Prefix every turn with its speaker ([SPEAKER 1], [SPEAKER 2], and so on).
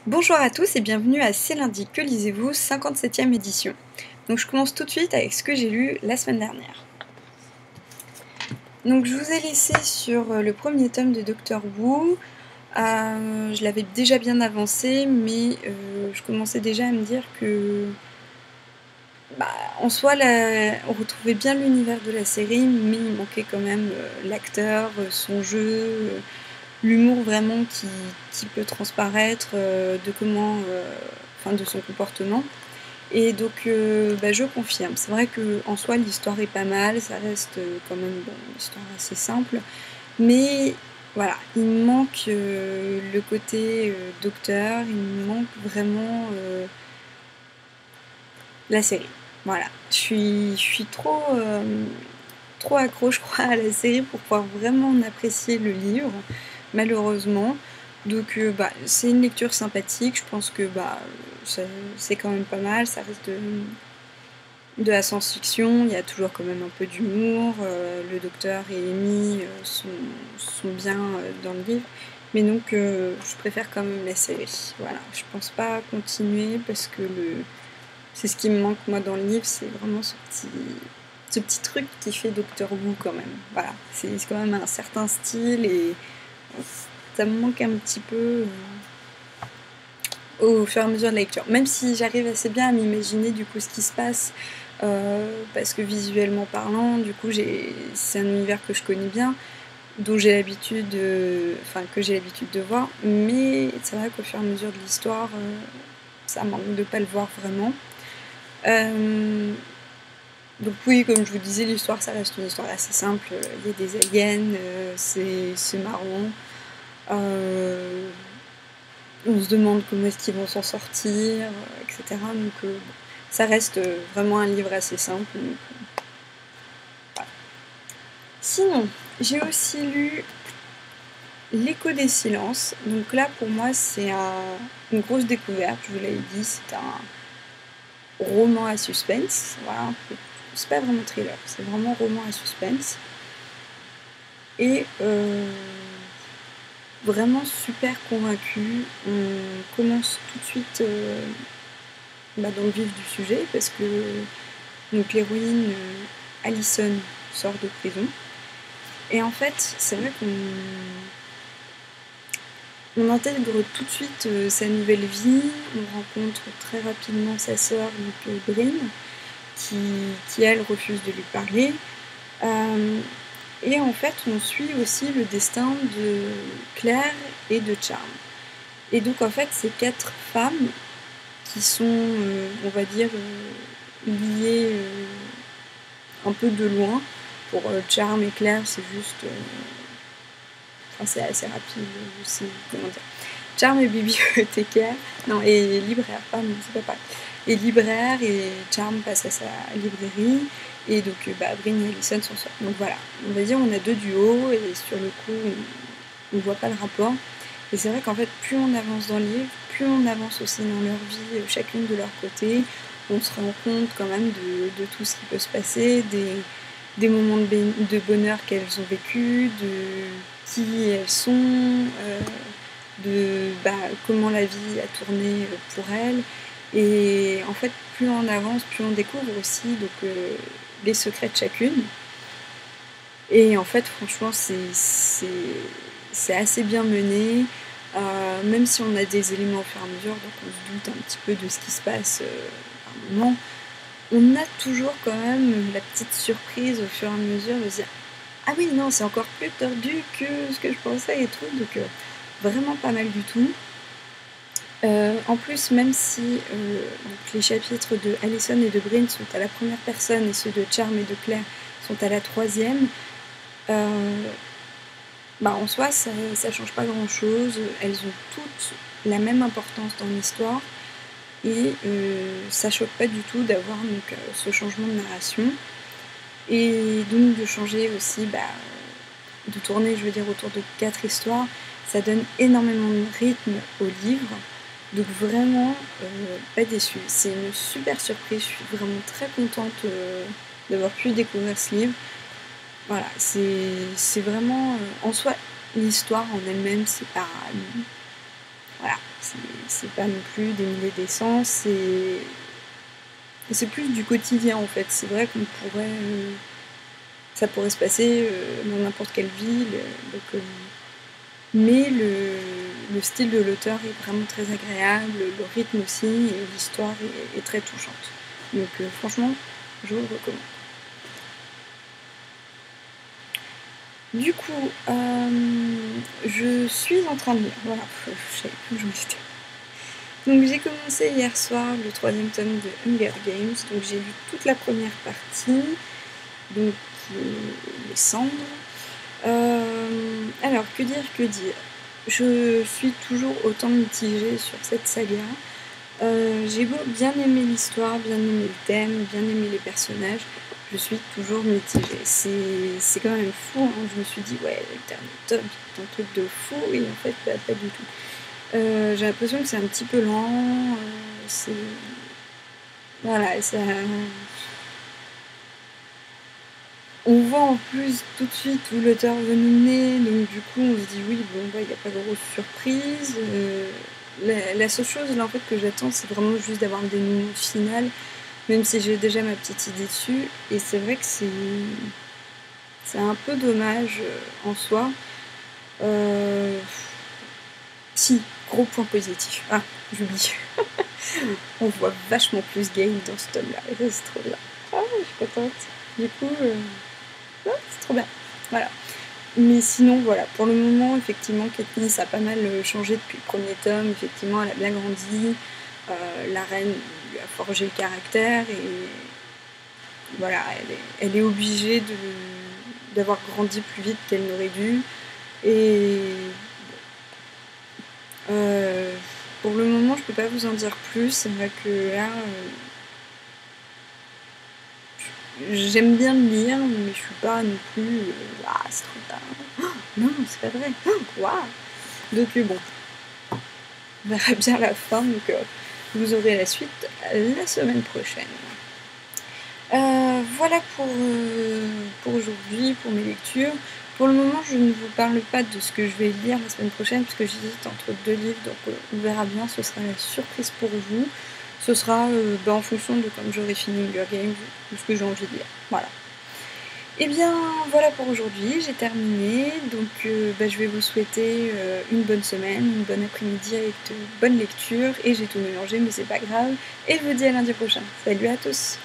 [SPEAKER 1] Bonjour à tous et bienvenue à C'est lundi, que lisez-vous, 57e édition. Donc je commence tout de suite avec ce que j'ai lu la semaine dernière. Donc je vous ai laissé sur le premier tome de Doctor Who. Je l'avais déjà bien avancé, mais je commençais déjà à me dire que en soi on retrouvait bien l'univers de la série, mais il manquait quand même l'acteur, son jeu, l'humour vraiment qui peut transparaître de comment, de son comportement. Et donc je confirme. C'est vrai qu'en soi l'histoire est pas mal, ça reste quand même une histoire assez simple, mais voilà, il me manque le côté docteur, il me manque vraiment la série. Voilà, je suis trop accro, je crois, à la série pour pouvoir vraiment en apprécier le livre, malheureusement. Donc c'est une lecture sympathique, je pense que c'est quand même pas mal, ça reste de la science-fiction, il y a toujours quand même un peu d'humour, le docteur et Amy sont bien dans le livre, mais donc je préfère quand même la série. Voilà, je pense pas continuer parce que c'est ce qui me manque moi dans le livre, c'est vraiment ce petit truc qui fait Doctor Who quand même. Voilà, c'est quand même un certain style et ça me manque un petit peu au fur et à mesure de la lecture. Même si j'arrive assez bien à m'imaginer du coup ce qui se passe, parce que visuellement parlant, du coup c'est un univers que je connais bien, dont j'ai l'habitude, que j'ai l'habitude de voir, mais c'est vrai qu'au fur et à mesure de l'histoire, ça manque de pas le voir vraiment. Donc oui, comme je vous disais, l'histoire, ça reste une histoire assez simple. Il y a des aliens, c'est marrant. On se demande comment est-ce qu'ils vont s'en sortir, etc. Donc ça reste vraiment un livre assez simple. Donc, voilà. Sinon, j'ai aussi lu L'écho des silences. Donc là, pour moi, c'est une grosse découverte. Je vous l'avais dit, c'est un roman à suspense. Voilà, c'est pas vraiment thriller, c'est vraiment roman à suspense. Et vraiment super convaincue. On commence tout de suite dans le vif du sujet parce que donc l'héroïne Allison sort de prison. Et en fait, c'est vrai qu'on intègre tout de suite sa nouvelle vie. On rencontre très rapidement sa sœur, donc Bryn, qui elle refuse de lui parler. Et en fait, on suit aussi le destin de Claire et de Charm. Et donc en fait, ces 4 femmes qui sont, on va dire, liées un peu de loin. Pour Charm et Claire, c'est juste... c'est assez rapide aussi, comment dire. Charm est bibliothécaire, non, et libraire, pardon, c'est pas pareil. Et libraire, et Charm passe à sa librairie, et donc Bryn et Allison sont sœurs. Donc voilà, on va dire on a 2 duos, et sur le coup, on voit pas le rapport. Et c'est vrai qu'en fait, plus on avance dans le livre, plus on avance aussi dans leur vie, chacune de leur côté, on se rend compte quand même de tout ce qui peut se passer, des moments de bonheur qu'elles ont vécu, de qui elles sont, de comment la vie a tourné pour elles. Et en fait, plus on avance, plus on découvre aussi donc, les secrets de chacune. Et en fait, franchement, c'est assez bien mené, même si on a des éléments au fur et à mesure, donc on se doute un petit peu de ce qui se passe à un moment. On a toujours quand même la petite surprise au fur et à mesure de se dire ah oui, non, c'est encore plus tordu que ce que je pensais et tout, donc vraiment pas mal du tout. En plus, même si donc les chapitres de Allison et de Bryn sont à la première personne et ceux de Charm et de Claire sont à la troisième, en soi, ça change pas grand-chose. Elles ont toutes la même importance dans l'histoire et ça choque pas du tout d'avoir donc ce changement de narration et donc de changer aussi, de tourner, je veux dire, autour de 4 histoires. Ça donne énormément de rythme au livre. Donc vraiment, pas déçue. C'est une super surprise. Je suis vraiment très contente d'avoir pu découvrir ce livre. Voilà, c'est vraiment... en soi, l'histoire en elle-même, c'est pas... voilà, c'est pas non plus des milliers des cents, c'est plus du quotidien en fait. C'est vrai qu'on pourrait, ça pourrait se passer dans n'importe quelle ville, mais le style de l'auteur est vraiment très agréable, le rythme aussi, et l'histoire est très touchante. Donc franchement, je vous le recommande. Du coup, je suis en train de lire. Voilà, je savais plus où j'en étais. Donc j'ai commencé hier soir le 3e tome de Hunger Games. Donc j'ai lu toute la première partie, donc les cendres. Alors que dire, que dire. Je suis toujours autant mitigée sur cette saga. J'ai beau bien aimer l'histoire, bien aimer le thème, bien aimer les personnages, je suis toujours mitigée. C'est quand même fou, hein. Je me suis dit, ouais, le dernier tome, c'est un truc de fou, et en fait, pas du tout. J'ai l'impression que c'est un petit peu lent, c'est... Voilà, ça... On voit en plus tout de suite où l'auteur veut nous mener, donc du coup on se dit oui, bon bah il n'y a pas de grosse surprise. La seule chose là en fait que j'attends, c'est vraiment juste d'avoir des dénouement final, même si j'ai déjà ma petite idée dessus. Et c'est vrai que c'est un peu dommage en soi. Si, gros point positif. Ah, j'oublie. On voit vachement plus Game dans ce tome-là, et ça c'est trop bien. Ah, je suis contente. Du coup, c'est trop bien. Voilà. Mais sinon, voilà, pour le moment, effectivement, Katniss a pas mal changé depuis le premier tome. Effectivement, elle a bien grandi. La reine lui a forgé le caractère et voilà, elle est obligée d'avoir grandi plus vite qu'elle n'aurait dû. Et pour le moment, je peux pas vous en dire plus. C'est vrai que là, j'aime bien le lire, mais je suis pas non plus. Ah, c'est trop tard. Oh, non, c'est pas vrai. Waouh. Donc bon, on verra bien la fin. Donc vous aurez la suite la semaine prochaine. Voilà pour aujourd'hui, pour mes lectures. Pour le moment, je ne vous parle pas de ce que je vais lire la semaine prochaine, parce que j'hésite entre 2 livres, donc on verra bien, ce sera la surprise pour vous. Ce sera en fonction de quand j'aurai fini Hunger Games, ou ce que j'ai envie de lire. Voilà. Et bien voilà pour aujourd'hui, j'ai terminé, donc je vais vous souhaiter une bonne semaine, une bonne après-midi avec de bonnes lectures, et j'ai tout mélangé mais c'est pas grave, et je vous dis à lundi prochain. Salut à tous!